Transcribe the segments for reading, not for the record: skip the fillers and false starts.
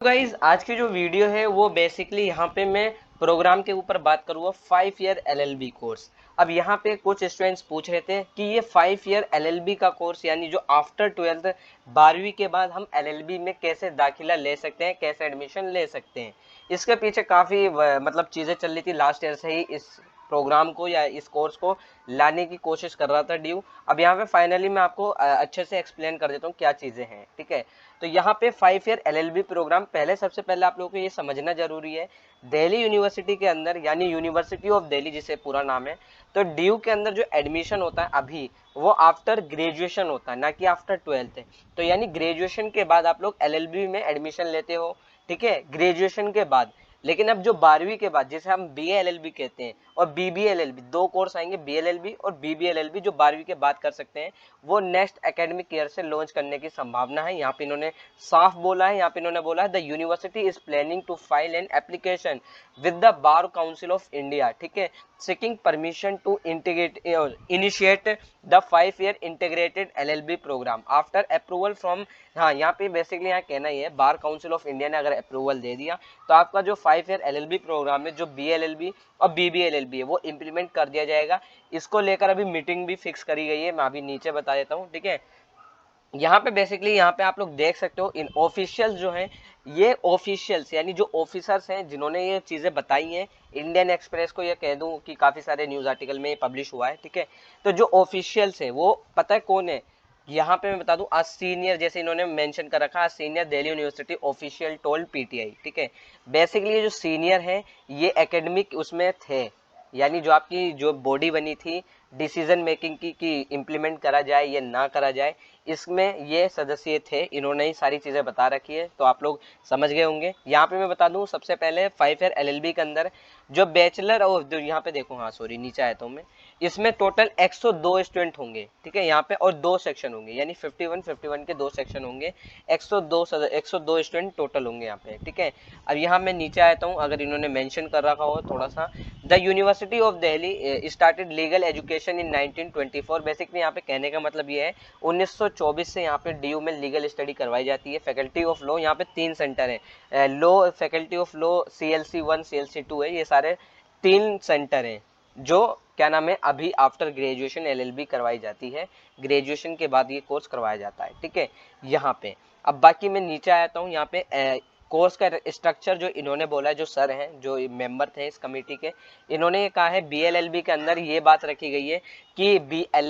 Guys आज की जो वीडियो है वो बेसिकली यहाँ पे मैं प्रोग्राम के ऊपर बात करूँगा 5 ईयर एलएलबी कोर्स। अब यहाँ पे कुछ स्टूडेंट्स पूछ रहे थे कि ये 5 ईयर एलएलबी का कोर्स यानी जो आफ्टर 12th 12वीं के बाद हम एलएलबी में कैसे दाखिला ले सकते हैं, कैसे एडमिशन ले सकते हैं। इसके पीछे काफ़ी मतलब चीज़ें चल रही थी। लास्ट ईयर से ही इस प्रोग्राम को या इस कोर्स को लाने की कोशिश कर रहा था ड्यू। अब यहाँ पे फाइनली मैं आपको अच्छे से एक्सप्लेन कर देता हूँ क्या चीज़ें हैं, ठीक है। तो यहाँ पे 5 ईयर एलएलबी प्रोग्राम सबसे पहले आप लोगों को ये समझना जरूरी है, दिल्ली यूनिवर्सिटी के अंदर यानी यूनिवर्सिटी ऑफ दिल्ली जिसे पूरा नाम है, तो ड्यू के अंदर जो एडमिशन होता है अभी वो आफ्टर ग्रेजुएशन होता है, ना कि आफ्टर 12th है। तो यानी ग्रेजुएशन के बाद आप लोग एलएलबी में एडमिशन लेते हो, ठीक है, ग्रेजुएशन के बाद। लेकिन अब जो 12वीं के बाद जिसे हम बीए एलएलबी कहते हैं और बीबीए एलएलबी, दो कोर्स आएंगे, बीएलएलबी और बीबीए एलएलबी, जो 12वीं के बाद कर सकते हैं, वो नेक्स्ट एकेडमिक ईयर से लॉन्च करने की संभावना है। यहाँ पे इन्होंने साफ बोला है, यहाँ पे इन्होंने बोला है the university is planning to file an application with the bar council of India, ठीक है, seeking permission to initiate the 5 year integrated LLB program after approval from। हाँ, यहाँ पे बेसिकली यहाँ कहना ही है, बार काउंसिल ऑफ इंडिया ने अगर अप्रूवल दे दिया तो आपका जो 5 ईयर एलएलबी प्रोग्राम है, जो बीएलएलबी और बीबीएलएलबी है, वो इम्प्लीमेंट कर दिया जाएगा। इसको लेकर अभी मीटिंग भी फिक्स करी गई है, मैं अभी नीचे बता देता हूँ, ठीक है। यहाँ पे बेसिकली यहाँ पे आप लोग देख सकते हो इन ऑफिशियल्स जो हैं, ये ऑफिशियल्स यानी जो ऑफिसर्स हैं जिन्होंने ये चीज़ें बताई हैं, इंडियन एक्सप्रेस को ये कह दूं कि काफ़ी सारे न्यूज़ आर्टिकल में पब्लिश हुआ है, ठीक है। तो जो ऑफिशियल्स है वो पता है कौन है, यहाँ पे मैं बता दूं, आज सीनियर, जैसे इन्होंने मेंशन कर रखा है, senior Delhi university official told PTI, ठीक है। बेसिकली ये जो सीनियर है ये एकेडमिक उसमें थे, यानी जो आपकी जो बॉडी बनी थी डिसीजन मेकिंग की कि इम्प्लीमेंट करा जाए या ना करा जाए, इसमें ये सदस्य थे, इन्होंने ही सारी चीज़ें बता रखी है, तो आप लोग समझ गए होंगे। यहाँ पे मैं बता दूं सबसे पहले 5 ईयर एलएलबी के अंदर जो बैचलर और जो यहाँ पे देखो, हाँ सॉरी नीचे आया था मैं, इसमें टोटल 102 स्टूडेंट होंगे, ठीक है, यहाँ पे, और 2 सेक्शन होंगे, यानी 51 के 2 सेक्शन होंगे, 102 स्टूडेंट टोटल होंगे यहाँ पे, ठीक है। अब यहाँ मैं नीचे आता हूँ, अगर इन्होंने मेंशन कर रखा हो थोड़ा सा, the university of Delhi started legal education in 1924। Basically यहाँ पे कहने का मतलब ये है 1924 से यहाँ पे डीयू में लीगल स्टडी करवाई जाती है। फैकल्टी ऑफ लॉ यहाँ पे 3 सेंटर है, law faculty of law CLC 1 CLC 2 है, ये सारे 3 सेंटर हैं जो क्या नाम है अभी आफ्टर ग्रेजुएशन एलएलबी करवाई जाती है, ग्रेजुएशन के बाद ये कोर्स करवाया जाता है, ठीक है। यहाँ पे अब बाकी मैं नीचे आता हूँ, यहाँ पे कोर्स का स्ट्रक्चर जो इन्होंने बोला है, जो सर हैं जो मेंबर थे इस कमेटी के, इन्होंने ये कहा है बीएलएलबी के अंदर ये बात रखी गई है कि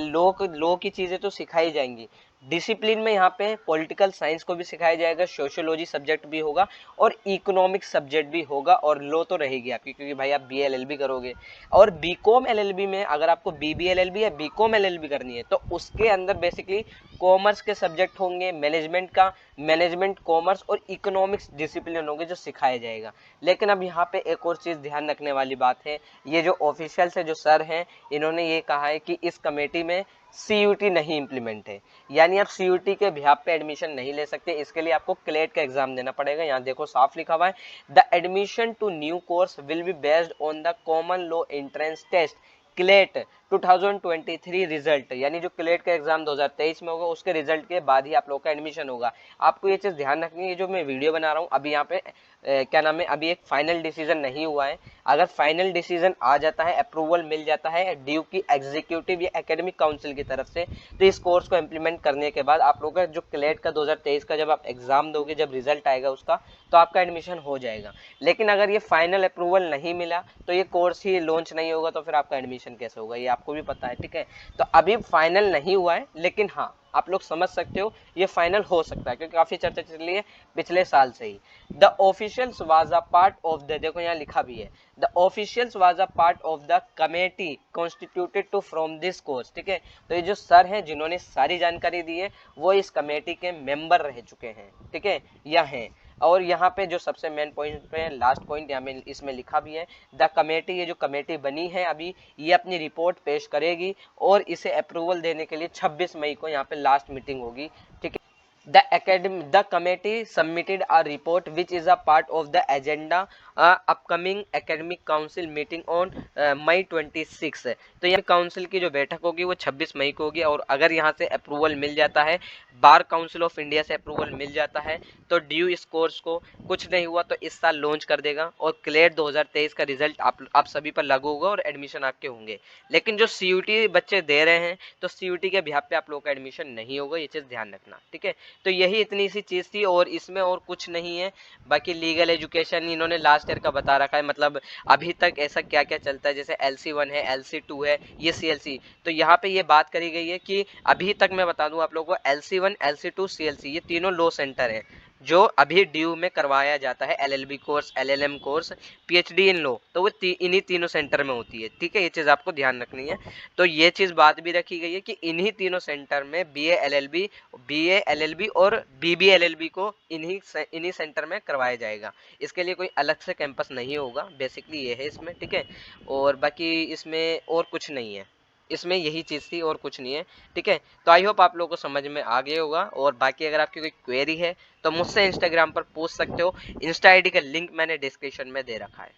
लॉ की चीज़ें तो सिखाई जाएंगी, डिसिप्लिन में यहाँ पे पॉलिटिकल साइंस को भी सिखाया जाएगा, सोशियोलॉजी सब्जेक्ट भी होगा और इकोनॉमिक सब्जेक्ट भी होगा, और लॉ तो रहेगी आपकी, क्योंकि भाई आप बीएलएलबी करोगे। और बीकॉम एलएलबी में अगर आपको बीबीएलएलबी या बीकॉम एलएलबी करनी है तो उसके अंदर बेसिकली कॉमर्स के सब्जेक्ट होंगे, मैनेजमेंट कॉमर्स और इकोनॉमिक्स डिसिप्लिन होंगे जो सिखाया जाएगा। लेकिन अब यहाँ पे एक और चीज़ ध्यान रखने वाली बात है, ये जो ऑफिशियल्स है, जो सर हैं, इन्होंने ये कहा है कि इस कमेटी में सीयूटी नहीं इम्प्लीमेंट है, यानी आप सीयूटी के बिहाफ पे एडमिशन नहीं ले सकते, इसके लिए आपको क्लेट का एग्जाम देना पड़ेगा। यहाँ देखो साफ लिखा हुआ है, the admission to new course will be based on the common law entrance test CLAT 2023 result, यानी जो क्लेट का एग्जाम 2023 में होगा उसके रिजल्ट के बाद ही आप लोग का एडमिशन होगा। आपको ये चीज़ ध्यान रखनी है, जो मैं वीडियो बना रहा हूँ अभी यहाँ पे क्या नाम है, अभी एक फाइनल डिसीजन नहीं हुआ है। अगर फाइनल डिसीजन आ जाता है, अप्रूवल मिल जाता है ड्यू की एग्जीक्यूटिव या एकेडमिक काउंसिल की तरफ से, तो इस कोर्स को इम्प्लीमेंट करने के बाद आप लोग का जो क्लेट का 2023 का जब आप एग्जाम दोगे, जब रिजल्ट आएगा उसका, तो आपका एडमिशन हो जाएगा। लेकिन अगर ये फाइनल अप्रूवल नहीं मिला तो ये कोर्स ही लॉन्च नहीं होगा, तो फिर आपका एडमिशन कैसे होगा, ये आपको भी पता है, ठीक है। तो अभी फाइनल नहीं हुआ है, लेकिन हाँ आप लोग समझ सकते हो ये फाइनल हो सकता है, क्योंकि काफी चर्चा चल रही है पिछले साल से ही। The officials was a part of the, देखो यहाँ लिखा भी है, the officials was a part of the committee constituted to from this course, ठीक है। तो ये जो सर हैं जिन्होंने सारी जानकारी दी है वो इस कमेटी के मेंबर रह चुके हैं, ठीक है, या हैं। और यहाँ पे जो सबसे मेन पॉइंट पे लास्ट पॉइंट यहाँ में इसमें लिखा भी है, द कमेटी, ये जो कमेटी बनी है अभी, ये अपनी रिपोर्ट पेश करेगी और इसे अप्रूवल देने के लिए 26 मई को यहाँ पे लास्ट मीटिंग होगी, ठीक है। The committee submitted a report which is a part of the agenda upcoming academic council meeting on मई 26। तो यहाँ काउंसिल की जो बैठक होगी वो 26 मई को होगी, और अगर यहाँ से अप्रूवल मिल जाता है, बार काउंसिल ऑफ इंडिया से अप्रूवल मिल जाता है, तो ड्यू इस कोर्स को कुछ नहीं हुआ तो इस साल लॉन्च कर देगा, और क्लेट 2023 का रिजल्ट आप सभी पर लागू होगा और एडमिशन आपके होंगे। लेकिन जो सीयूटी बच्चे दे रहे हैं तो सीयूटी के बिहाफ पे आप लोगों का एडमिशन नहीं होगा, ये चीज़ ध्यान रखना, ठीक है। तो यही इतनी सी चीज़ थी और इसमें और कुछ नहीं है। बाकी लीगल एजुकेशन इन्होंने लास्ट ईयर का बता रखा है, मतलब अभी तक ऐसा क्या क्या चलता है, जैसे LC1 है, LC2 है, ये CLC। तो यहाँ पे ये बात करी गई है कि अभी तक मैं बता दूं आप लोगों को, LC1, LC2, CLC ये तीनों लो सेंटर हैं जो अभी ड्यू में करवाया जाता है। LLB course, LLM course, PhD इन लो, तो वो इन्हीं तीनों सेंटर में होती है, ठीक है। ये चीज़ आपको ध्यान रखनी है। तो ये चीज़ बात भी रखी गई है कि इन्हीं तीनों सेंटर में BA LLB और BBA LLB को इन्हीं सेंटर में करवाया जाएगा। इसके लिए कोई अलग से कैंपस नहीं होगा, बेसिकली ये है इसमें, ठीक है। और बाकी इसमें और कुछ नहीं है, इसमें यही चीज़ थी और कुछ नहीं है, ठीक है। तो आई होप आप लोगों को समझ में आ गया होगा। और बाकी अगर आपकी कोई क्वेरी है तो मुझसे इंस्टाग्राम पर पूछ सकते हो। इंस्टा ID का लिंक मैंने डिस्क्रिप्शन में दे रखा है।